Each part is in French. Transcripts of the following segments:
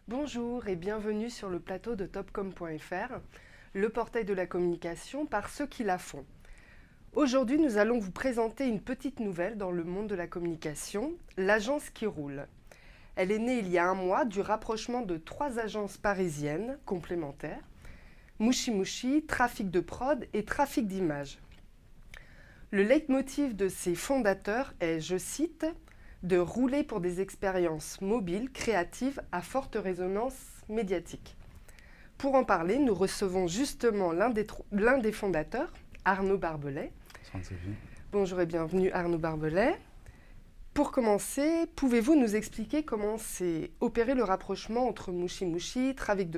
Bonjour et bienvenue sur le plateau de Topcom.fr, le portail de la communication par ceux qui la font. Aujourd'hui, nous allons vous présenter une petite nouvelle dans le monde de la communication, l'agence qui roule. Elle est née il y a un mois du rapprochement de 3 agences parisiennes complémentaires, Mouchi Mouchi, Trafic de prod et Trafic d'image. Le leitmotiv de ses fondateurs est, je cite, de rouler pour des expériences mobiles, créatives, à forte résonance médiatique. Pour en parler, nous recevons justement l'un des fondateurs, Arnaud Barbelet. Bonjour et bienvenue Arnaud Barbelet. Pour commencer, pouvez-vous nous expliquer comment s'est opéré le rapprochement entre Mouchi Mouchi, trafic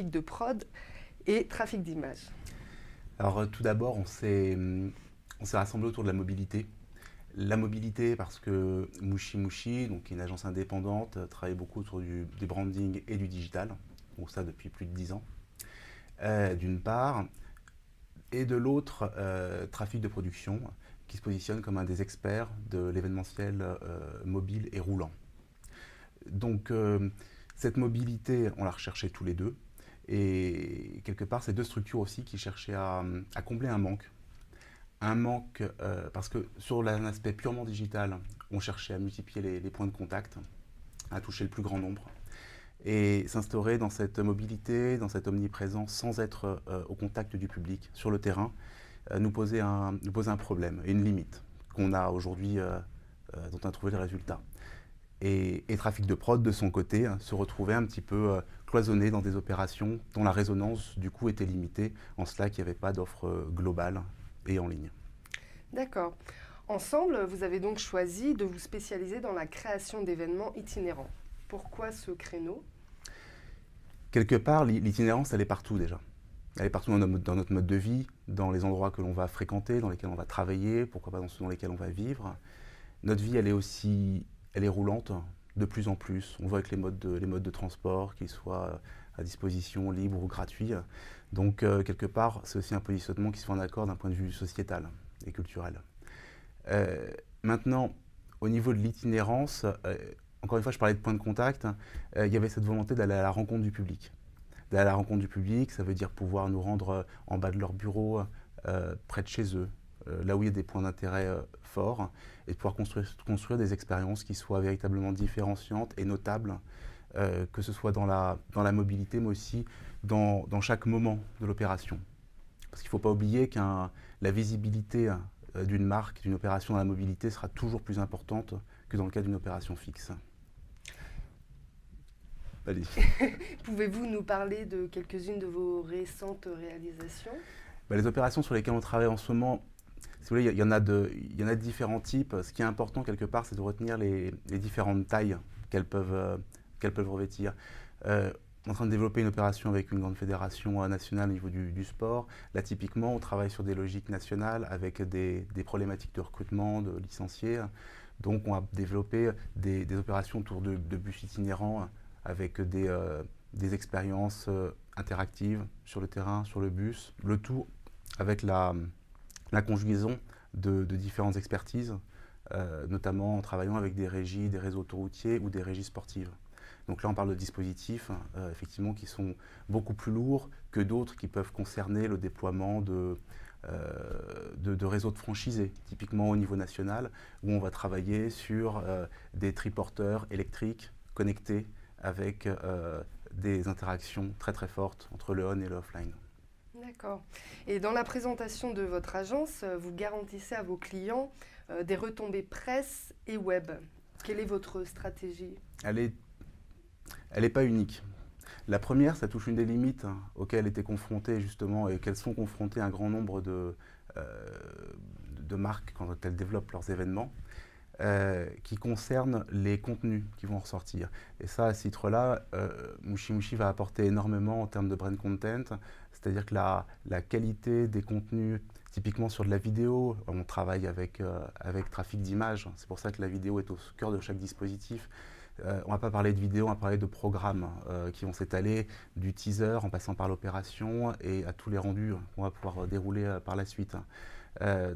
de prod et trafic d'image? Alors tout d'abord, on s'est rassemblés autour de la mobilité. La mobilité parce que Mouchi Mouchi, donc, qui est une agence indépendante, travaille beaucoup autour du branding et du digital, donc ça depuis plus de 10 ans, d'une part, et de l'autre, Trafic de production, qui se positionne comme un des experts de l'événementiel mobile et roulant. Donc cette mobilité, on l'a recherchée tous les deux, et quelque part, ces deux structures aussi qui cherchaient à combler un manque. Parce que sur un aspect purement digital, on cherchait à multiplier les points de contact, à toucher le plus grand nombre, et s'instaurer dans cette mobilité, dans cette omniprésence, sans être au contact du public, sur le terrain, nous posait un problème et une limite qu'on a aujourd'hui, dont on a trouvé les résultats. Et Trafic de prod, de son côté, se retrouvait un petit peu cloisonné dans des opérations dont la résonance, du coup, était limitée, en cela qu'il n'y avait pas d'offre globale et en ligne. D'accord. Ensemble, vous avez donc choisi de vous spécialiser dans la création d'événements itinérants. Pourquoi ce créneau? Quelque part, l'itinérance, elle est partout déjà. Elle est partout dans notre mode de vie, dans les endroits que l'on va fréquenter, dans lesquels on va travailler, pourquoi pas dans ceux dans lesquels on va vivre. Notre vie, elle est roulante de plus en plus. On voit avec les modes de transport, qu'ils soient à disposition, libres ou gratuits. Donc, quelque part, c'est aussi un positionnement qui se fait en accord d'un point de vue sociétal et culturel. Maintenant, au niveau de l'itinérance, encore une fois, je parlais de points de contact, il y avait cette volonté d'aller à la rencontre du public. D'aller à la rencontre du public, ça veut dire pouvoir nous rendre en bas de leur bureau, près de chez eux, là où il y a des points d'intérêt forts, et de pouvoir construire des expériences qui soient véritablement différenciantes et notables, que ce soit dans la mobilité, mais aussi dans chaque moment de l'opération. Parce qu'il ne faut pas oublier que la visibilité d'une marque, d'une opération dans la mobilité sera toujours plus importante que dans le cas d'une opération fixe. Allez. Pouvez-vous nous parler de quelques-unes de vos récentes réalisations? Les opérations sur lesquelles on travaille en ce moment, si vous voulez, il y en a de différents types. Ce qui est important quelque part, c'est de retenir les différentes tailles qu'elles peuvent revêtir. On est en train de développer une opération avec une grande fédération nationale au niveau du sport. Là, typiquement, on travaille sur des logiques nationales avec des problématiques de recrutement, de licenciés. Donc, on a développé des opérations autour de bus itinérants avec des expériences interactives sur le terrain, sur le bus. Le tout avec la conjugaison de différentes expertises, notamment en travaillant avec des régies, des réseaux autoroutiers ou des régies sportives. Donc là, on parle de dispositifs effectivement qui sont beaucoup plus lourds que d'autres qui peuvent concerner le déploiement de réseaux de franchisés, typiquement au niveau national, où on va travailler sur des triporteurs électriques connectés avec des interactions très très fortes entre le on et le offline. D'accord. Et dans la présentation de votre agence, vous garantissez à vos clients des retombées presse et web. Quelle est votre stratégie? Elle n'est pas unique. La première, ça touche une des limites auxquelles étaient confrontées justement et auxquelles sont confrontées un grand nombre de marques quand elles développent leurs événements, qui concernent les contenus qui vont ressortir. Et ça, à ce titre-là, Mouchi Mouchi va apporter énormément en termes de brand content, c'est-à-dire que la qualité des contenus, typiquement sur de la vidéo, on travaille avec Trafic d'image, c'est pour ça que la vidéo est au cœur de chaque dispositif. On ne va pas parler de vidéo, on va parler de programmes qui vont s'étaler du teaser en passant par l'opération et à tous les rendus qu'on va pouvoir dérouler par la suite.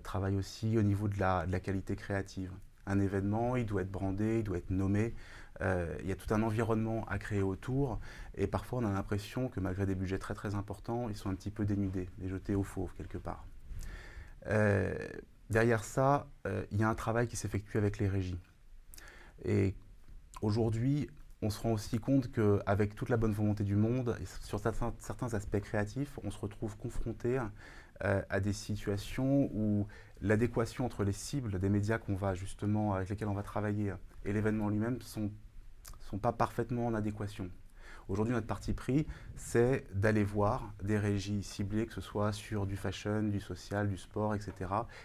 Travaille aussi au niveau de la qualité créative. Un événement, il doit être brandé, il doit être nommé, Il y a tout un environnement à créer autour, et parfois on a l'impression que malgré des budgets très très importants, ils sont un petit peu dénudés et jetés au fauve quelque part. Derrière ça, il y a un travail qui s'effectue avec les régies. Et aujourd'hui, on se rend aussi compte qu'avec toute la bonne volonté du monde, et sur certains aspects créatifs, on se retrouve confronté à des situations où l'adéquation entre les cibles des médias avec lesquels on va travailler et l'événement lui-même sont pas parfaitement en adéquation. Aujourd'hui, notre parti pris, c'est d'aller voir des régies ciblées, que ce soit sur du fashion, du social, du sport, etc.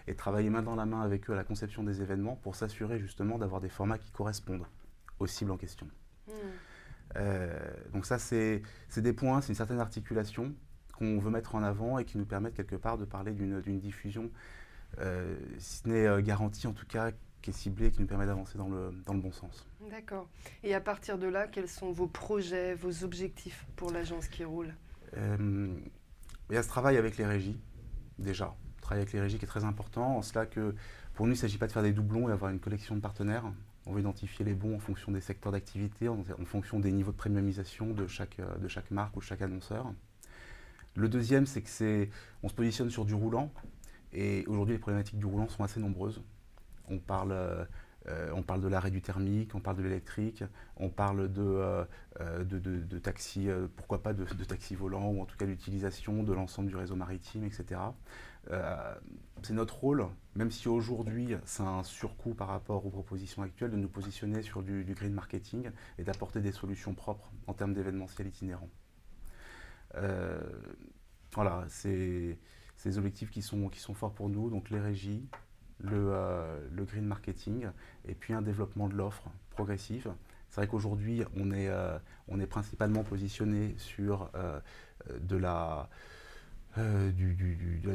et de travailler main dans la main avec eux à la conception des événements pour s'assurer justement d'avoir des formats qui correspondent aux cibles en question. Donc ça, c'est des points, c'est une certaine articulation qu'on veut mettre en avant et qui nous permettent quelque part de parler d'une diffusion, si ce n'est garantie en tout cas, qui est ciblée, qui nous permet d'avancer dans le bon sens. D'accord. Et à partir de là, quels sont vos projets, vos objectifs pour l'agence qui roule? Il y a ce travail avec les régies, déjà. Le travail avec les régies qui est très important, en cela que pour nous, il ne s'agit pas de faire des doublons et d'avoir une collection de partenaires. On va identifier les bons en fonction des secteurs d'activité, en fonction des niveaux de premiumisation de chaque marque ou de chaque annonceur. Le deuxième, c'est qu'on se positionne sur du roulant. Et aujourd'hui, les problématiques du roulant sont assez nombreuses. On parle de l'arrêt du thermique, on parle de l'électrique, on parle de taxis, pourquoi pas de taxis volants, ou en tout cas l'utilisation de l'ensemble du réseau maritime, etc. C'est notre rôle, même si aujourd'hui c'est un surcoût par rapport aux propositions actuelles, de nous positionner sur du green marketing et d'apporter des solutions propres en termes d'événementiel itinérant. Voilà, c'est des objectifs qui sont forts pour nous, donc les régies, le green marketing et puis un développement de l'offre progressive. C'est vrai qu'aujourd'hui, on est principalement positionné sur de la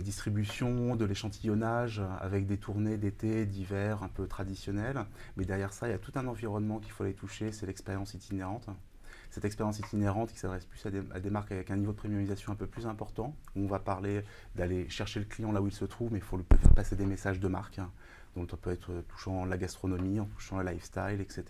distribution, de l'échantillonnage, avec des tournées d'été, d'hiver un peu traditionnelles. Mais derrière ça, il y a tout un environnement qu'il faut aller toucher, c'est l'expérience itinérante. Cette expérience itinérante qui s'adresse plus à des marques avec un niveau de premiumisation un peu plus important, où on va parler d'aller chercher le client là où il se trouve, mais il faut lui faire passer des messages de marque, hein, donc ça peut être touchant la gastronomie, en touchant le lifestyle, etc.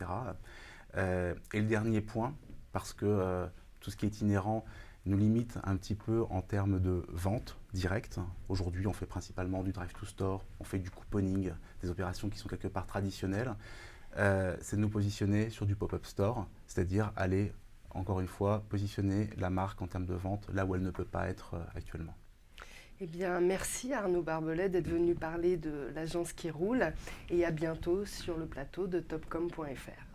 Et le dernier point, parce que tout ce qui est itinérant nous limite un petit peu en termes de vente directe. Aujourd'hui, on fait principalement du drive to store, on fait du couponing, des opérations qui sont quelque part traditionnelles. C'est de nous positionner sur du pop-up store, c'est-à-dire aller, encore une fois, positionner la marque en termes de vente là où elle ne peut pas être actuellement. Eh bien, merci Arnaud Barbelet d'être venu parler de l'agence qui roule et à bientôt sur le plateau de topcom.fr.